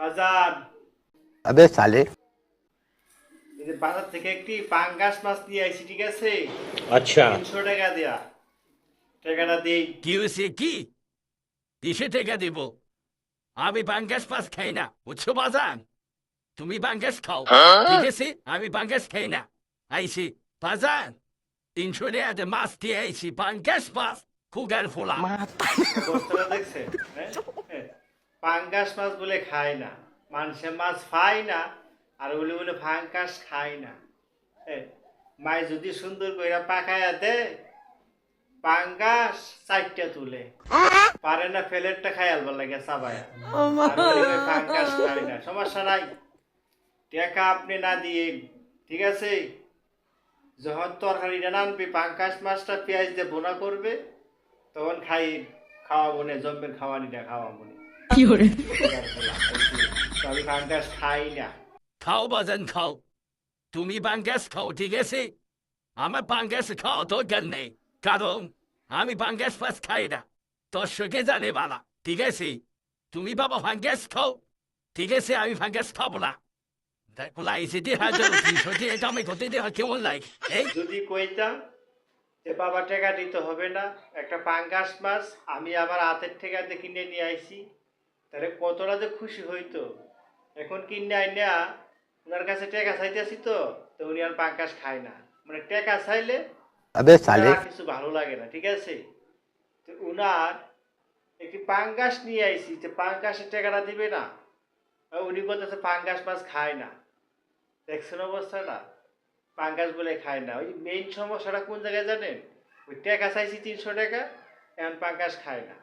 বাজার अबे साले। এই যে বাজার থেকে একটি পাঙ্গাস মাছ নিয়ে আইছি, ঠিক আছে? अच्छा। 300 টাকা দেয়া, টাকাটা দেই। কি হয়েছে কি? কিসে টাকা দিব? আমি পাঙ্গাস মাছ খাই না, বুঝছো বাজান? তুমি পাঙ্গাস খাও, ঠিক আছে? আমি পাঙ্গাস খাই না। আইছি বাজান, 300 টাকাতে মাছ দিয়ে আইছি, পাঙ্গাস মাছ, খুগার ফোলা। অবস্থাটা দেখছে? হ্যাঁ? হ্যাঁ। পাঙ্গাস মাছ বলে খায় না, মানুষে মাছ খায় না, আর বলে বলে পাঙ্গাস খায় না। হ্যাঁ, মায় যদি সুন্দর করে পাকায়া দেয়, পাঙ্গাস 4টা তুলে পারে না, ফেলেরটা খাই আলবার লাগে চাবায়া। আর বলে কয় পাঙ্গাস খায় না, সমস্যা নাই, টাকা আপনি না দিয়ে, ঠিক আছে? যখন তরকারিটা নানবে, পাঙ্গাস মাছটা পেঁয়াজ দিয়ে বোনা করবে, তখন খাওয়াবো না, জম্মের খাওয়ানিটা খাওয়াবো না। আমি পাঙ্গাস খাই না। খাও বাজান খাও, তুমি পাঙ্গাস খাও, ঠিক আছে? আমার পাঙ্গাস খাওয়া দরকার নেই, কারণ আমি পাঙ্গাস মাছ খাই না, দর্শকে জানে বালা, ঠিক আছে? তুমি বাবা পাঙ্গাস খাও, ঠিক আছে? আমি পাঙ্গাস খাবো না। দেখো লাইসে দিয়ে হাজার 300 এটা আমি করতে দেওয়া কেমন লাগে? এই যদি কইতাম যে বাবা টাকা দিতে হবে না, একটা পাঙ্গাস মাছ আমি আমার হাতের ঠেকাতে কিনে নিয়ে আইছি, তাহলে কতটা যে খুশি হইতো। এখন কিনে আইনা ওনার কাছে টাকা চাইতেছি, তো উনি আর পাঙ্গাস খায় না, মানে টাকা চাইলে अबे তার साले। আর কিছু ভালো লাগে না, ঠিক আছে? তো উনার একটি পাঙ্গাস নিয়ে আইছি, যে পাঙ্গাসের টাকাটা দিবে না, আর উনি বলতেছে পাঙ্গাস মাছ খায় না। দেখছেন অবস্থাটা? পাঙ্গাস বলে খায় না। ওই মেইন সমস্যাটা কোন জায়গায় জানেন? ওই টাকা চাইছি 300 টাকা, এখন পাঙ্গাস খায় না।